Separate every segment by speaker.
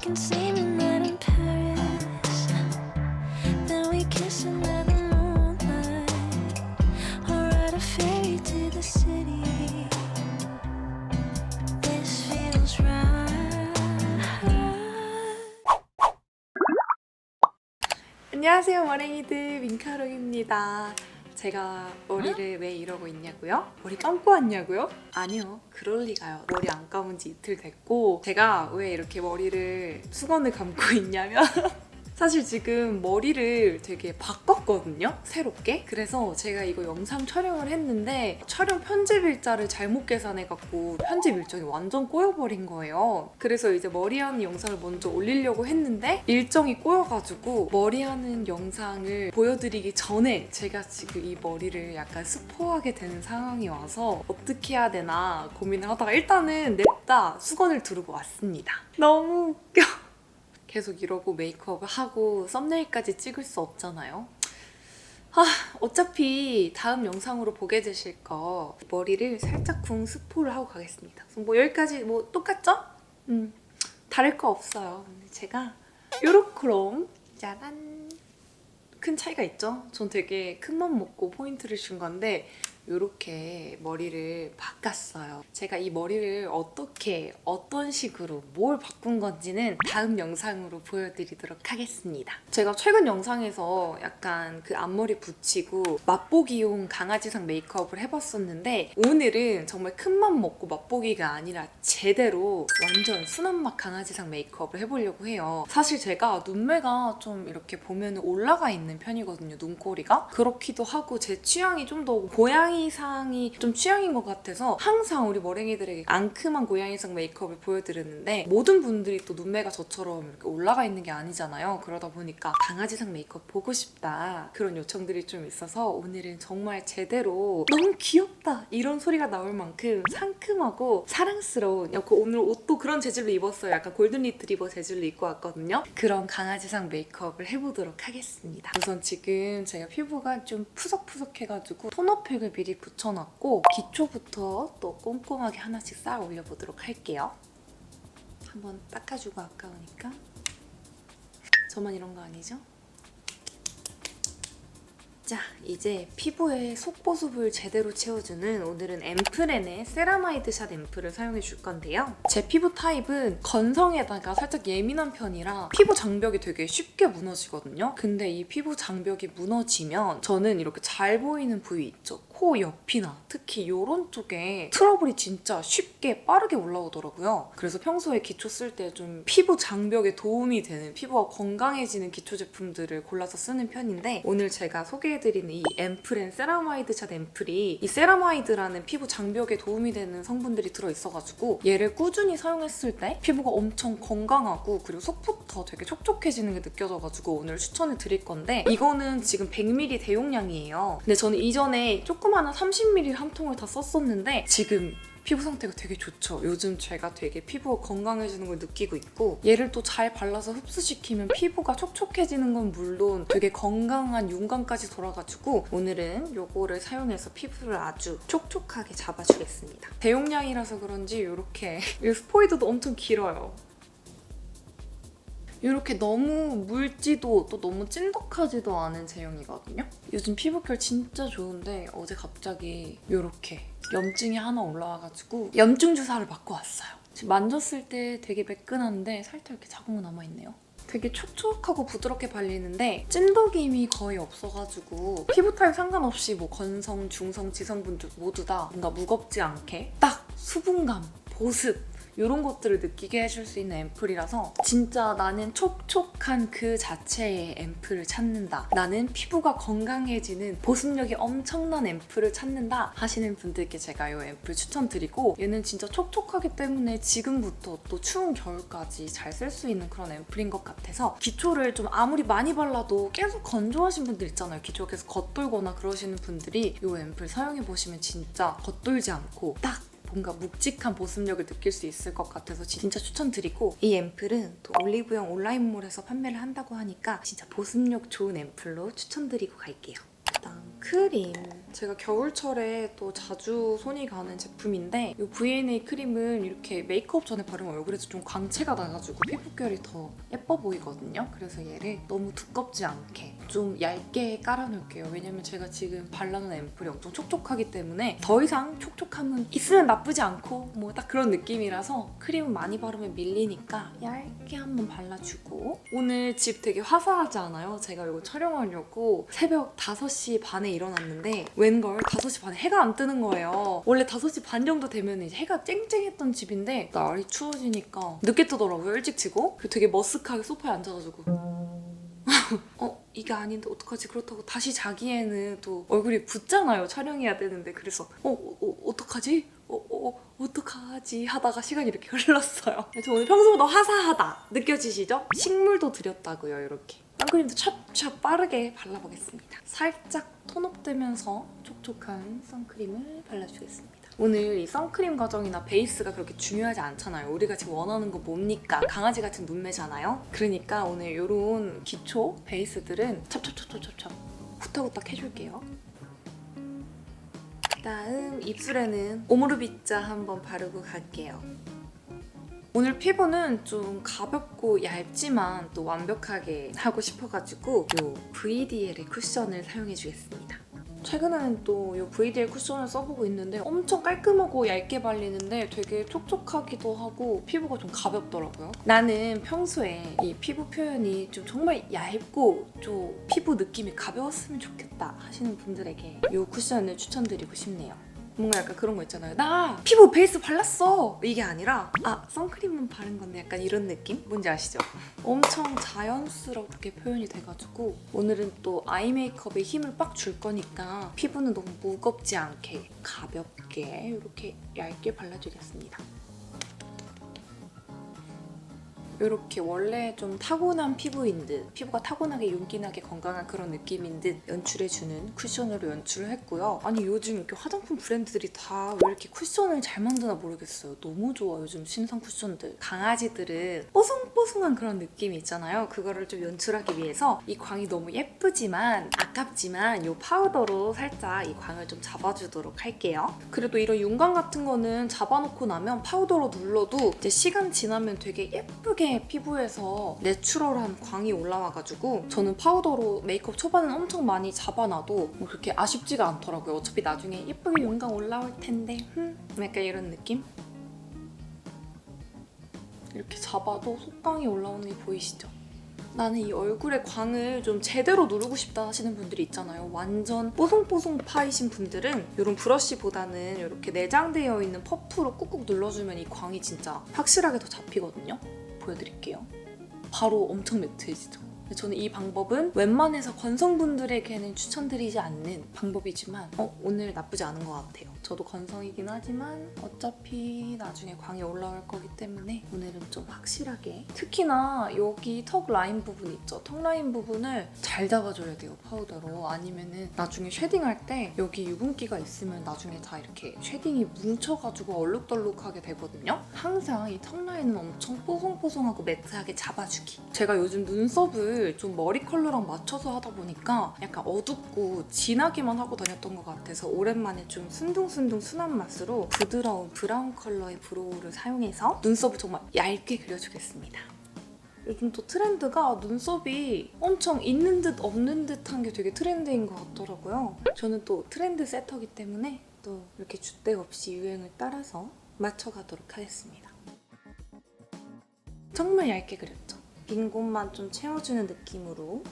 Speaker 1: can see midnight in Paris. Then we kiss under the moonlight, or ride a ferry to the city. This feels right.
Speaker 2: 안녕하세요 머랭이들, 민카롱입니다. 제가 머리를 왜 이러고 있냐고요? 머리 감고 왔냐고요? 아니요, 그럴 리가요. 머리 안 감은 지 이틀 됐고, 제가 왜 이렇게 머리를 수건을 감고 있냐면 사실 지금 머리를 되게 바꿨거든요? 새롭게? 그래서 제가 이거 영상 촬영을 했는데 촬영 편집 일자를 잘못 계산해갖고 편집 일정이 완전 꼬여버린 거예요. 그래서 이제 머리하는 영상을 먼저 올리려고 했는데 일정이 꼬여가지고 머리하는 영상을 보여드리기 전에 제가 지금 이 머리를 약간 스포하게 되는 상황이 와서 어떻게 해야 되나 고민을 하다가 일단은 냅다 수건을 두르고 왔습니다. 너무 웃겨. 계속 이러고 메이크업을 하고 썸네일까지 찍을 수 없잖아요. 어차피 다음 영상으로 보게 되실 거 머리를 살짝 궁 스포를 하고 가겠습니다. 뭐 여기까지 뭐 똑같죠? 다를 거 없어요. 근데 제가 요렇게롬 짜란, 큰 차이가 있죠? 전 되게 큰 맘 먹고 포인트를 준 건데 이렇게 머리를 바꿨어요. 제가 이 머리를 어떻게, 어떤 식으로, 뭘 바꾼 건지는 다음 영상으로 보여드리도록 하겠습니다. 제가 최근 영상에서 약간 그 앞머리 붙이고 맛보기용 강아지상 메이크업을 해봤었는데 오늘은 정말 큰 맘 먹고 맛보기가 아니라 제대로 완전 순한 맛 강아지상 메이크업을 해보려고 해요. 사실 제가 눈매가 좀 이렇게 보면 올라가 있는 편이거든요, 눈꼬리가. 그렇기도 하고 제 취향이 좀 더 고양이상이 좀 취향인 것 같아서 항상 우리 머랭이들에게 앙큼한 고양이상 메이크업을 보여드렸는데 모든 분들이 또 눈매가 저처럼 이렇게 올라가 있는 게 아니잖아요. 그러다 보니까 강아지상 메이크업 보고 싶다 그런 요청들이 좀 있어서 오늘은 정말 제대로 너무 귀엽다 이런 소리가 나올 만큼 상큼하고 사랑스러운, 오늘 옷도 그런 재질로 입었어요. 약간 골든 리트리버 재질로 입고 왔거든요. 그런 강아지상 메이크업을 해보도록 하겠습니다. 우선 지금 제가 피부가 좀 푸석푸석해가지고 토너팩을 미리 붙여놨고 기초부터 또 꼼꼼하게 하나씩 쌓아 올려보도록 할게요. 한번 닦아주고 아까우니까. 저만 이런 거 아니죠? 자, 이제 피부에 속보습을 제대로 채워주는 오늘은 앰플앤의 세라마이드 샷 앰플을 사용해 줄 건데요. 제 피부 타입은 건성에다가 살짝 예민한 편이라 피부 장벽이 되게 쉽게 무너지거든요. 근데 이 피부 장벽이 무너지면 저는 이렇게 잘 보이는 부위 있죠? 코 옆이나 특히 이런 쪽에 트러블이 진짜 쉽게 빠르게 올라오더라고요. 그래서 평소에 기초 쓸 때 좀 피부 장벽에 도움이 되는, 피부가 건강해지는 기초 제품들을 골라서 쓰는 편인데 오늘 제가 소개해드리는 이 앰플앤 세라마이드 샷 앰플이 이 세라마이드라는 피부 장벽에 도움이 되는 성분들이 들어있어가지고 얘를 꾸준히 사용했을 때 피부가 엄청 건강하고 그리고 속부터 되게 촉촉해지는 게 느껴져가지고 오늘 추천을 드릴 건데 이거는 지금 100ml 대용량이에요. 근데 저는 이전에 조그마한 30ml 한 통을 다 썼었는데 지금 피부 상태가 되게 좋죠. 요즘 제가 되게 피부가 건강해지는 걸 느끼고 있고 얘를 또 잘 발라서 흡수시키면 피부가 촉촉해지는 건 물론 되게 건강한 윤광까지 돌아가지고 오늘은 이거를 사용해서 피부를 아주 촉촉하게 잡아주겠습니다. 대용량이라서 그런지 이렇게 스포이드도 엄청 길어요. 이렇게 너무 묽지도 또 너무 찐득하지도 않은 제형이거든요. 요즘 피부결 진짜 좋은데 어제 갑자기 이렇게 염증이 하나 올라와가지고 염증 주사를 맞고 왔어요. 지금 만졌을 때 되게 매끈한데 살짝 이렇게 자국이 남아있네요. 되게 촉촉하고 부드럽게 발리는데 찐덕임이 거의 없어가지고 피부 타입 상관없이 뭐 건성, 중성, 지성분들 모두 다 뭔가 무겁지 않게 딱 수분감, 보습 이런 것들을 느끼게 해줄 수 있는 앰플이라서 진짜 나는 촉촉한 그 자체의 앰플을 찾는다, 나는 피부가 건강해지는 보습력이 엄청난 앰플을 찾는다 하시는 분들께 제가 이 앰플 추천드리고 얘는 진짜 촉촉하기 때문에 지금부터 또 추운 겨울까지 잘 쓸 수 있는 그런 앰플인 것 같아서 기초를 좀 아무리 많이 발라도 계속 건조하신 분들 있잖아요. 기초가 계속 겉돌거나 그러시는 분들이 이 앰플 사용해보시면 진짜 겉돌지 않고 딱 뭔가 묵직한 보습력을 느낄 수 있을 것 같아서 진짜 추천드리고 이 앰플은 또 올리브영 온라인몰에서 판매를 한다고 하니까 진짜 보습력 좋은 앰플로 추천드리고 갈게요. 크림. 제가 겨울철에 또 자주 손이 가는 제품인데 이 V&A 크림은 이렇게 메이크업 전에 바르면 얼굴에서 좀 광채가 나가지고 피부결이 더 예뻐 보이거든요. 그래서 얘를 너무 두껍지 않게 좀 얇게 깔아놓을게요. 왜냐면 제가 지금 발라놓은 앰플이 엄청 촉촉하기 때문에 더 이상 촉촉함은 있으면 나쁘지 않고 뭐 딱 그런 느낌이라서 크림을 많이 바르면 밀리니까 얇게 한번 발라주고. 오늘 집 되게 화사하지 않아요? 제가 이거 촬영하려고 새벽 5시 반에 일어났는데 웬걸 5시 반에 해가 안 뜨는 거예요. 원래 5시 반 정도 되면 이제 해가 쨍쨍했던 집인데 날이 추워지니까 늦게 뜨더라고요. 일찍 지고. 그리고 되게 머쓱하게 소파에 앉아가지고 이게 아닌데 어떡하지? 그렇다고 다시 자기에는 또 얼굴이 붓잖아요. 촬영해야 되는데. 그래서 어떡하지? 어떡하지? 하다가 시간이 이렇게 흘렀어요. 그래서 오늘 평소보다 화사하다 느껴지시죠? 식물도 드렸다고요. 이렇게 선크림도 찹찹 빠르게 발라보겠습니다. 살짝 톤업되면서 촉촉한 선크림을 발라주겠습니다. 오늘 이 선크림 과정이나 베이스가 그렇게 중요하지 않잖아요. 우리가 지금 원하는 거 뭡니까? 강아지 같은 눈매잖아요. 그러니까 오늘 이런 기초 베이스들은 찹찹찹찹찹찹 후딱후딱 해줄게요. 다음 입술에는 오므르비짜 한번 바르고 갈게요. 오늘 피부는 좀 가볍고 얇지만 또 완벽하게 하고 싶어가지고 이 VDL의 쿠션을 사용해주겠습니다. 최근에는 또 이 VDL 쿠션을 써보고 있는데 엄청 깔끔하고 얇게 발리는데 되게 촉촉하기도 하고 피부가 좀 가볍더라고요. 나는 평소에 이 피부 표현이 좀 정말 얇고 좀 피부 느낌이 가벼웠으면 좋겠다 하시는 분들에게 이 쿠션을 추천드리고 싶네요. 뭔가 약간 그런 거 있잖아요. 나 피부 베이스 발랐어! 이게 아니라 선크림만 바른 건데 약간 이런 느낌? 뭔지 아시죠? 엄청 자연스럽게 표현이 돼가지고 오늘은 또 아이 메이크업에 힘을 빡 줄 거니까 피부는 너무 무겁지 않게 가볍게 이렇게 얇게 발라주겠습니다. 이렇게 원래 좀 타고난 피부인 듯 피부가 타고나게 윤기나게 건강한 그런 느낌인 듯 연출해주는 쿠션으로 연출을 했고요. 아니 요즘 이렇게 화장품 브랜드들이 다 왜 이렇게 쿠션을 잘 만드나 모르겠어요. 너무 좋아 요즘 신상 쿠션들. 강아지들은 뽀송뽀송한 그런 느낌이 있잖아요. 그거를 좀 연출하기 위해서 이 광이 너무 예쁘지만 아깝지만 이 파우더로 살짝 이 광을 좀 잡아주도록 할게요. 그래도 이런 윤광 같은 거는 잡아놓고 나면 파우더로 눌러도 이제 시간 지나면 되게 예쁘게 피부에서 내추럴한 광이 올라와가지고 저는 파우더로 메이크업 초반엔 엄청 많이 잡아놔도 뭐 그렇게 아쉽지가 않더라고요. 어차피 나중에 예쁘게 윤광 올라올 텐데 약간 이런 느낌? 이렇게 잡아도 속광이 올라오는 게 보이시죠? 나는 이 얼굴에 광을 좀 제대로 누르고 싶다 하시는 분들이 있잖아요. 완전 뽀송뽀송 파이신 분들은 이런 브러쉬보다는 이렇게 내장되어 있는 퍼프로 꾹꾹 눌러주면 이 광이 진짜 확실하게 더 잡히거든요. 보여드릴게요. 바로 엄청 매트해지죠. 저는 이 방법은 웬만해서 건성분들에게는 추천드리지 않는 방법이지만 오늘 나쁘지 않은 것 같아요. 저도 건성이긴 하지만 어차피 나중에 광이 올라올 거기 때문에 오늘은 좀 확실하게 특히나 여기 턱 라인 부분 있죠? 턱 라인 부분을 잘 잡아줘야 돼요, 파우더로. 아니면은 나중에 쉐딩할 때 여기 유분기가 있으면 나중에 다 이렇게 쉐딩이 뭉쳐가지고 얼룩덜룩하게 되거든요? 항상 이 턱 라인은 엄청 뽀송뽀송하고 매트하게 잡아주기. 제가 요즘 눈썹을 좀 머리 컬러랑 맞춰서 하다 보니까 약간 어둡고 진하게만 하고 다녔던 것 같아서 오랜만에 좀 순둥순둥 순한 맛으로 부드러운 브라운 컬러의 브로우를 사용해서 눈썹을 정말 얇게 그려주겠습니다. 요즘 또 트렌드가 눈썹이 엄청 있는 듯 없는 듯한 게 되게 트렌드인 것 같더라고요. 저는 또 트렌드 세터기 때문에 또 이렇게 줏대 없이 유행을 따라서 맞춰가도록 하겠습니다. 정말 얇게 그렸죠? 빈 곳만 좀 채워주는 느낌으로.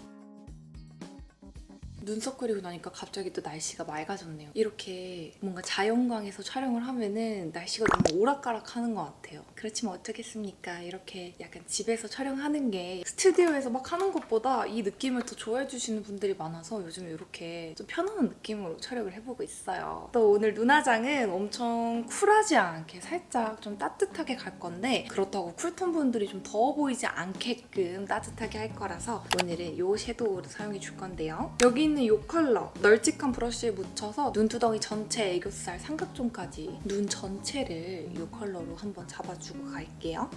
Speaker 2: 눈썹 그리고 나니까 갑자기 또 날씨가 맑아졌네요. 이렇게 뭔가 자연광에서 촬영을 하면은 날씨가 너무 오락가락하는 것 같아요. 그렇지만 어쩌겠습니까? 이렇게 약간 집에서 촬영하는 게 스튜디오에서 막 하는 것보다 이 느낌을 더 좋아해 주시는 분들이 많아서 요즘 이렇게 좀 편안한 느낌으로 촬영을 해보고 있어요. 또 오늘 눈화장은 엄청 쿨하지 않게 살짝 좀 따뜻하게 갈 건데 그렇다고 쿨톤 분들이 좀 더워 보이지 않게끔 따뜻하게 할 거라서 오늘은 이 섀도우를 사용해 줄 건데요. 여기 있는 이 컬러 널찍한 브러쉬에 묻혀서 눈두덩이 전체, 애교살, 삼각존까지 눈 전체를 이 컬러로 한번 잡아주고 갈게요.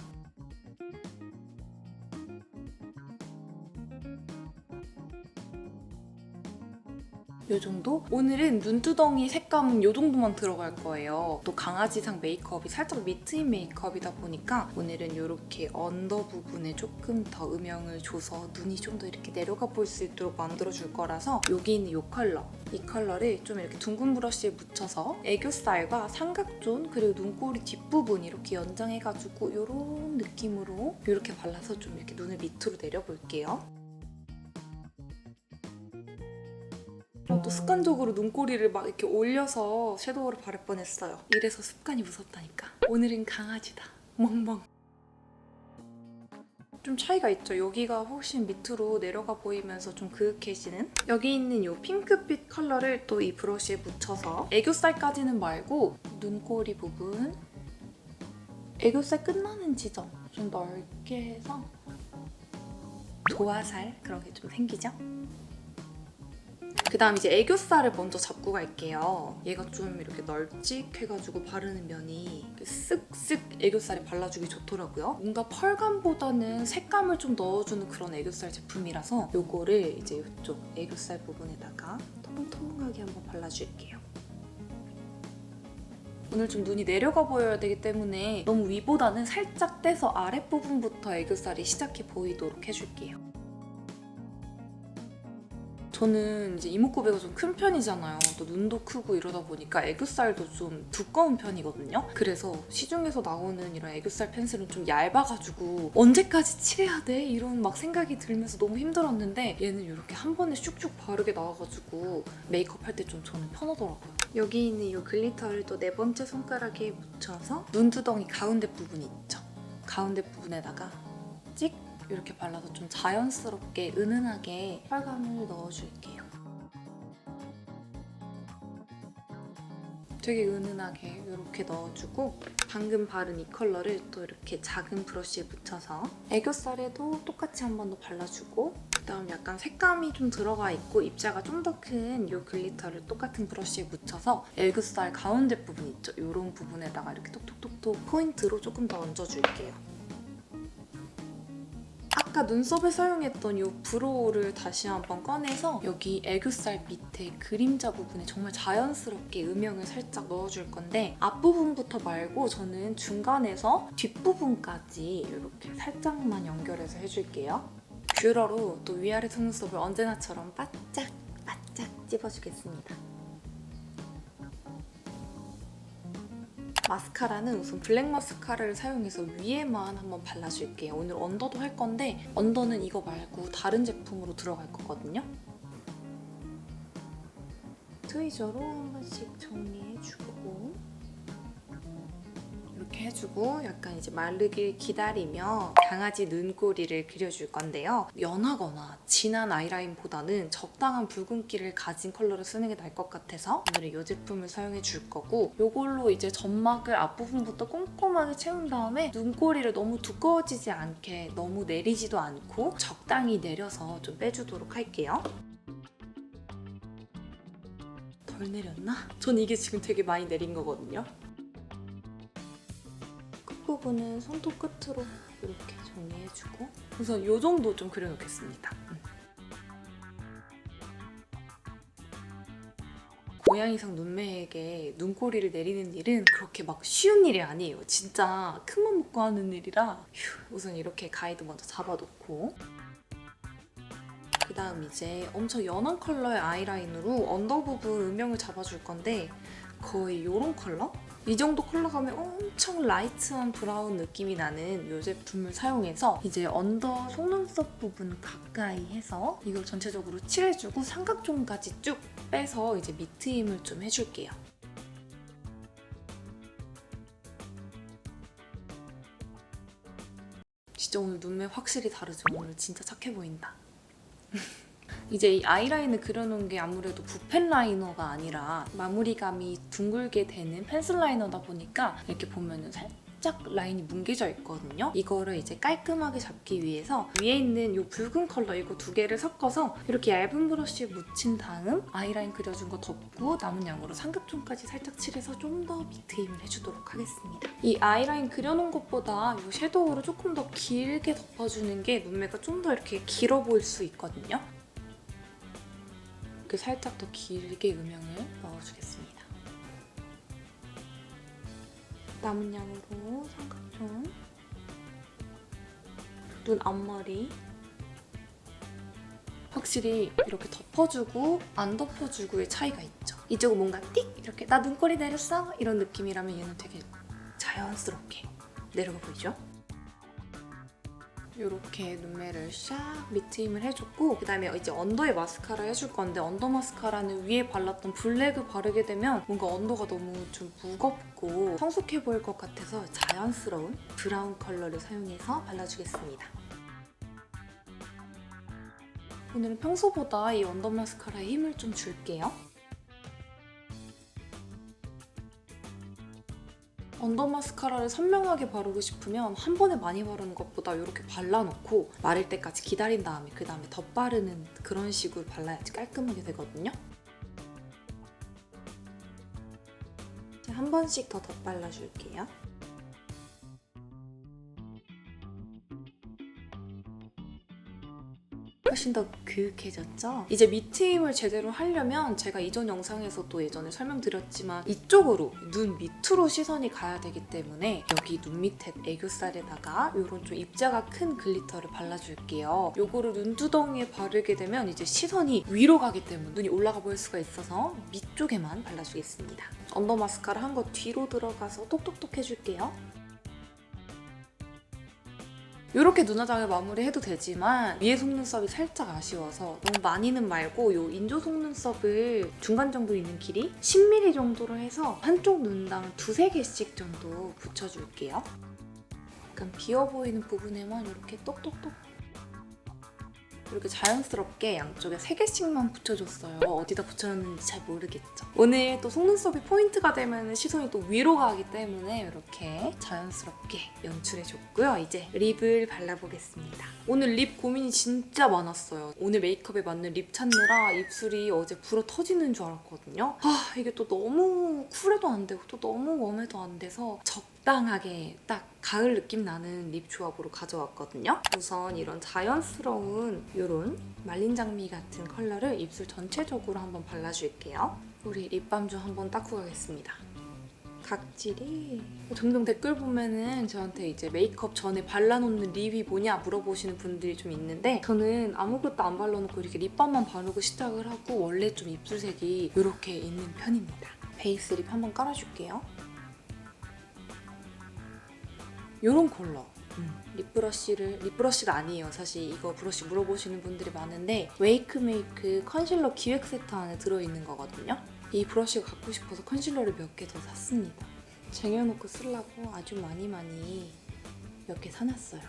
Speaker 2: 이 정도? 오늘은 눈두덩이 색감은 이 정도만 들어갈 거예요. 또 강아지상 메이크업이 살짝 미트인 메이크업이다 보니까 오늘은 이렇게 언더 부분에 조금 더 음영을 줘서 눈이 좀 더 이렇게 내려가 볼 수 있도록 만들어줄 거라서 여기 있는 이 컬러, 이 컬러를 좀 이렇게 둥근 브러쉬에 묻혀서 애교살과 삼각존 그리고 눈꼬리 뒷부분 이렇게 연장해가지고 이런 느낌으로 이렇게 발라서 좀 이렇게 눈을 밑으로 내려볼게요. 또 습관적으로 눈꼬리를 막 이렇게 올려서 섀도우를 바를 뻔했어요. 이래서 습관이 무섭다니까. 오늘은 강아지다. 멍멍. 좀 차이가 있죠. 여기가 훨씬 밑으로 내려가 보이면서 좀 그윽해지는? 여기 있는 이 핑크빛 컬러를 또 이 브러쉬에 묻혀서 애교살까지는 말고 눈꼬리 부분, 애교살 끝나는 지점 좀 넓게 해서 도화살 그런 게 좀 생기죠? 그 다음 이제 애교살을 먼저 잡고 갈게요. 얘가 좀 이렇게 널찍해가지고 바르는 면이 쓱쓱 애교살에 발라주기 좋더라고요. 뭔가 펄감보다는 색감을 좀 넣어주는 그런 애교살 제품이라서 요거를 이제 이쪽 애교살 부분에다가 통통하게 한번 발라줄게요. 오늘 좀 눈이 내려가 보여야 되기 때문에 너무 위보다는 살짝 떼서 아랫부분부터 애교살이 시작해 보이도록 해줄게요. 저는 이제 이목구비가 좀 큰 편이잖아요. 또 눈도 크고 이러다 보니까 애교살도 좀 두꺼운 편이거든요. 그래서 시중에서 나오는 이런 애교살 펜슬은 좀 얇아가지고 언제까지 칠해야 돼? 이런 막 생각이 들면서 너무 힘들었는데 얘는 이렇게 한 번에 슉슉 바르게 나와가지고 메이크업 할 때 좀 저는 편하더라고요. 여기 있는 이 글리터를 또 네 번째 손가락에 묻혀서 눈두덩이 가운데 부분 있죠? 가운데 부분에다가 찍! 이렇게 발라서 좀 자연스럽게 은은하게 펄감을 넣어줄게요. 되게 은은하게 이렇게 넣어주고 방금 바른 이 컬러를 또 이렇게 작은 브러쉬에 묻혀서 애교살에도 똑같이 한 번 더 발라주고 그다음 약간 색감이 좀 들어가 있고 입자가 좀 더 큰 이 글리터를 똑같은 브러쉬에 묻혀서 애교살 가운데 부분 있죠? 이런 부분에다가 이렇게 톡톡톡톡 포인트로 조금 더 얹어줄게요. 아까 눈썹에 사용했던 이 브로우를 다시 한번 꺼내서 여기 애교살 밑에 그림자 부분에 정말 자연스럽게 음영을 살짝 넣어줄 건데 앞부분부터 말고 저는 중간에서 뒷부분까지 이렇게 살짝만 연결해서 해줄게요. 뷰러로 또 위아래 속눈썹을 언제나처럼 바짝 찝어주겠습니다. 마스카라는 우선 블랙 마스카라를 사용해서 위에만 한번 발라줄게요. 오늘 언더도 할 건데 언더는 이거 말고 다른 제품으로 들어갈 거거든요. 트위저로 한 번씩 정리해주고 이렇게 해주고 약간 이제 마르길 기다리며 강아지 눈꼬리를 그려줄 건데요. 연하거나 진한 아이라인보다는 적당한 붉은기를 가진 컬러를 쓰는 게 나을 것 같아서 오늘은 이 제품을 사용해 줄 거고 이걸로 이제 점막을 앞부분부터 꼼꼼하게 채운 다음에 눈꼬리를 너무 두꺼워지지 않게 너무 내리지도 않고 적당히 내려서 좀 빼주도록 할게요. 덜 내렸나? 전 이게 지금 되게 많이 내린 거거든요. 끝부분은 손톱 끝으로 이렇게 정리해주고 우선 이 정도 좀 그려놓겠습니다. 고양이상 눈매에게 눈꼬리를 내리는 일은 그렇게 막 쉬운 일이 아니에요. 진짜 큰맘 먹고 하는 일이라 우선 이렇게 가이드 먼저 잡아놓고 그 다음 이제 엄청 연한 컬러의 아이라인으로 언더 부분 음영을 잡아줄 건데 거의 이런 컬러? 이 정도 컬러 가면 엄청 라이트한 브라운 느낌이 나는 이 제품을 사용해서 이제 언더 속눈썹 부분 가까이 해서 이걸 전체적으로 칠해주고 삼각존까지 쭉 빼서 이제 미트임을 좀 해줄게요. 진짜 오늘 눈매 확실히 다르죠? 오늘 진짜 착해 보인다. 이제 이 아이라인을 그려놓은 게 아무래도 붓펜 라이너가 아니라 마무리감이 둥글게 되는 펜슬 라이너다 보니까 이렇게 보면은 살짝 라인이 뭉개져 있거든요. 이거를 이제 깔끔하게 잡기 위해서 위에 있는 이 붉은 컬러 이거 두 개를 섞어서 이렇게 얇은 브러쉬에 묻힌 다음 아이라인 그려준 거 덮고 남은 양으로 삼각존까지 살짝 칠해서 좀 더 미트임을 해주도록 하겠습니다. 이 아이라인 그려놓은 것보다 이 섀도우를 조금 더 길게 덮어주는 게 눈매가 좀 더 이렇게 길어 보일 수 있거든요. 이렇게 살짝 더 길게 음영을 넣어주겠습니다. 남은 양으로 삼각존, 눈 앞머리. 확실히 이렇게 덮어주고 안 덮어주고의 차이가 있죠. 이쪽은 뭔가 띡 이렇게 나 눈꼬리 내렸어 이런 느낌이라면 얘는 되게 자연스럽게 내려가 보이죠? 이렇게 눈매를 샥 밑트임을 해줬고, 그다음에 이제 언더에 마스카라 해줄 건데, 언더 마스카라는 위에 발랐던 블랙을 바르게 되면 뭔가 언더가 너무 좀 무겁고 성숙해 보일 것 같아서 자연스러운 브라운 컬러를 사용해서 발라주겠습니다. 오늘은 평소보다 이 언더 마스카라에 힘을 좀 줄게요. 언더 마스카라를 선명하게 바르고 싶으면 한 번에 많이 바르는 것보다 이렇게 발라놓고 마를 때까지 기다린 다음에 그 다음에 덧바르는 그런 식으로 발라야지 깔끔하게 되거든요. 한 번씩 더 덧발라줄게요. 훨씬 더 그윽해졌죠? 이제 밑트임을 제대로 하려면 제가 이전 영상에서도 예전에 설명드렸지만 이쪽으로 눈 밑으로 시선이 가야 되기 때문에 여기 눈 밑에 애교살에다가 이런 좀 입자가 큰 글리터를 발라줄게요. 요거를 눈두덩이에 바르게 되면 이제 시선이 위로 가기 때문에 눈이 올라가 보일 수가 있어서 밑쪽에만 발라주겠습니다. 언더 마스카라 한 거 뒤로 들어가서 똑똑똑 해줄게요. 이렇게 눈화장을 마무리해도 되지만 위에 속눈썹이 살짝 아쉬워서 너무 많이는 말고 이 인조 속눈썹을 중간 정도 있는 길이 10mm 정도로 해서 한쪽 눈당 2-3개씩 정도 붙여줄게요. 약간 비어 보이는 부분에만 이렇게 똑똑똑 이렇게 자연스럽게 양쪽에 3개씩만 붙여줬어요. 어디다 붙여놨는지 잘 모르겠죠. 오늘 또 속눈썹이 포인트가 되면 시선이 또 위로 가기 때문에 이렇게 자연스럽게 연출해줬고요. 이제 립을 발라보겠습니다. 오늘 립 고민이 진짜 많았어요. 오늘 메이크업에 맞는 립 찾느라 입술이 어제 불어 터지는 줄 알았거든요. 이게 또 너무 쿨해도 안 되고 또 너무 웜해도 안 돼서 적당하게 딱 가을 느낌 나는 립 조합으로 가져왔거든요. 우선 이런 자연스러운 이런 말린 장미 같은 컬러를 입술 전체적으로 한번 발라줄게요. 우리 립밤 좀 한번 닦고 가겠습니다. 각질이 종종 댓글 보면은 저한테 이제 메이크업 전에 발라놓는 립이 뭐냐 물어보시는 분들이 좀 있는데 저는 아무것도 안 발라놓고 이렇게 립밤만 바르고 시작을 하고 원래 좀 입술색이 이렇게 있는 편입니다. 베이스 립 한번 깔아줄게요. 이런 컬러. 립브러쉬가 아니에요. 사실 이거 브러쉬 물어보시는 분들이 많은데 웨이크메이크 컨실러 기획 세트 안에 들어있는 거거든요. 이 브러쉬가 갖고 싶어서 컨실러를 몇 개 더 샀습니다. 쟁여놓고 쓰려고 아주 많이 몇 개 사놨어요.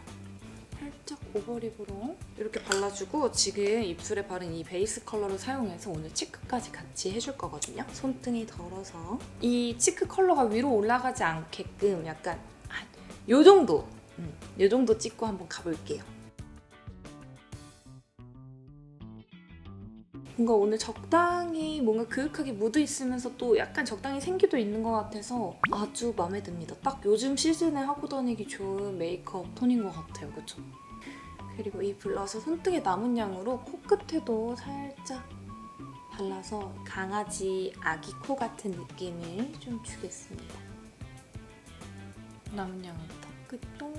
Speaker 2: 살짝 오버립으로 이렇게 발라주고 지금 입술에 바른 이 베이스 컬러를 사용해서 오늘 치크까지 같이 해줄 거거든요. 손등이 덜어서 이 치크 컬러가 위로 올라가지 않게끔 약간 요 정도 요 정도 찍고 한번 가볼게요. 뭔가 오늘 적당히 뭔가 그윽하게 묻어 있으면서 또 약간 적당히 생기도 있는 것 같아서 아주 마음에 듭니다. 딱 요즘 시즌에 하고 다니기 좋은 메이크업 톤인 것 같아요. 그쵸? 그리고 이 블러셔 손등에 남은 양으로 코끝에도 살짝 발라서 강아지 아기 코 같은 느낌을 좀 주겠습니다. 남은 양은 턱끝도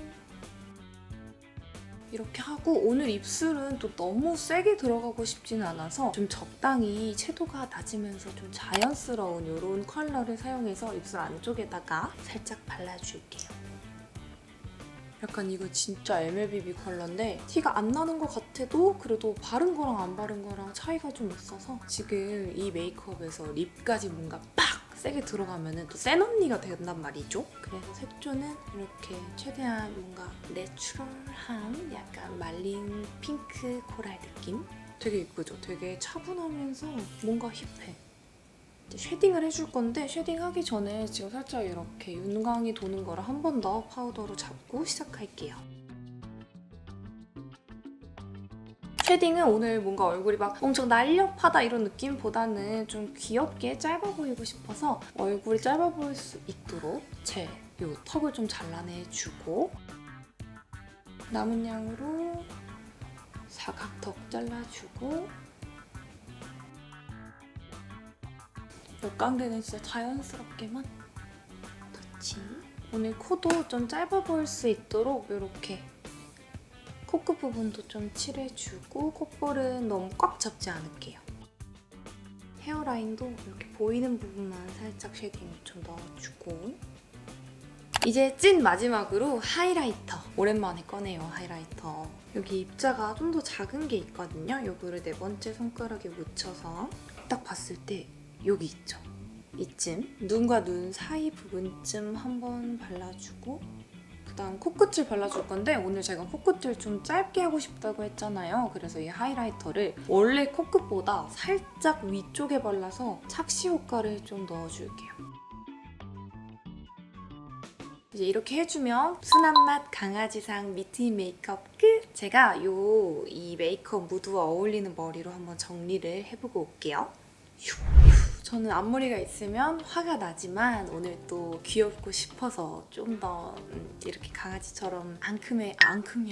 Speaker 2: 이렇게 하고 오늘 입술은 또 너무 세게 들어가고 싶지는 않아서 좀 적당히 채도가 낮으면서 좀 자연스러운 이런 컬러를 사용해서 입술 안쪽에다가 살짝 발라줄게요. 약간 이거 진짜 MLBB 컬러인데 티가 안 나는 것 같아도 그래도 바른 거랑 안 바른 거랑 차이가 좀 있어서 지금 이 메이크업에서 립까지 뭔가 팍! 세게 들어가면 또 센 언니가 된단 말이죠. 그래서 색조는 이렇게 최대한 뭔가 내추럴한 약간 말린 핑크 코랄 느낌? 되게 이쁘죠? 되게 차분하면서 뭔가 힙해. 이제 쉐딩을 해줄 건데 쉐딩하기 전에 지금 살짝 이렇게 윤광이 도는 거를 한 번 더 파우더로 잡고 시작할게요. 쉐딩은 오늘 뭔가 얼굴이 막 엄청 날렵하다 이런 느낌보다는 좀 귀엽게 짧아 보이고 싶어서 얼굴이 짧아 보일 수 있도록 제 이 턱을 좀 잘라내주고 남은 양으로 사각턱 잘라주고 역광대는 진짜 자연스럽게만 터치. 오늘 코도 좀 짧아 보일 수 있도록 이렇게 코끝 부분도 좀 칠해주고 콧볼은 너무 꽉 잡지 않을게요. 헤어라인도 이렇게 보이는 부분만 살짝 쉐딩 좀 넣어주고 이제 찐 마지막으로 하이라이터. 오랜만에 꺼내요, 하이라이터. 여기 입자가 좀 더 작은 게 있거든요. 요거를 네 번째 손가락에 묻혀서 딱 봤을 때 여기 있죠? 이쯤 눈과 눈 사이 부분쯤 한번 발라주고 그다음 코끝을 발라줄 건데 오늘 제가 코끝을 좀 짧게 하고 싶다고 했잖아요. 그래서 이 하이라이터를 원래 코끝보다 살짝 위쪽에 발라서 착시 효과를 좀 넣어줄게요. 이제 이렇게 해주면 순한 맛 강아지상 미트인 메이크업 끝! 제가 이 메이크업 무드와 어울리는 머리로 한번 정리를 해보고 올게요. 저는 앞머리가 있으면 화가 나지만 오늘 또 귀엽고 싶어서 좀 더 이렇게 강아지처럼 앙큼이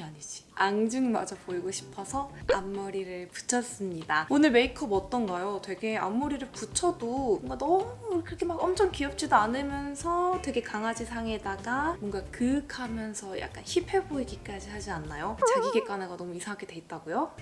Speaker 2: 아니지. 앙증맞아 보이고 싶어서 앞머리를 붙였습니다. 오늘 메이크업 어떤가요? 되게 앞머리를 붙여도 뭔가 너무 그렇게 막 엄청 귀엽지도 않으면서 되게 강아지상에다가 뭔가 그윽하면서 약간 힙해 보이기까지 하지 않나요? 자기 객관화가 너무 이상하게 돼 있다고요?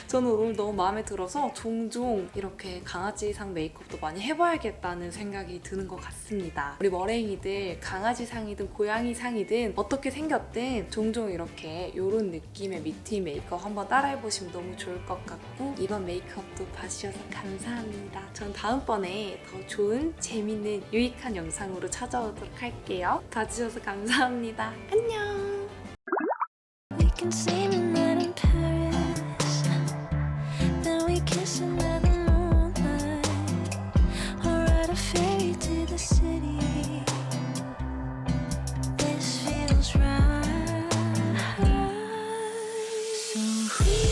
Speaker 2: 저는 오늘 너무 마음에 들어서 종종 이렇게 강아지상 메이크업도 많이 해봐야겠다는 생각이 드는 것 같습니다. 우리 머랭이들 강아지상이든 고양이상이든 어떻게 생겼든 종종 이렇게 이런 느낌의 미티 메이크업 한번 따라해보시면 너무 좋을 것 같고 이번 메이크업도 봐주셔서 감사합니다. 전 다음번에 더 좋은 재밌는 유익한 영상으로 찾아오도록 할게요. 봐주셔서 감사합니다. 안녕!
Speaker 1: We can see midnight in Paris, then we kiss under the moonlight, or ride a ferry to the city. This feels right. So we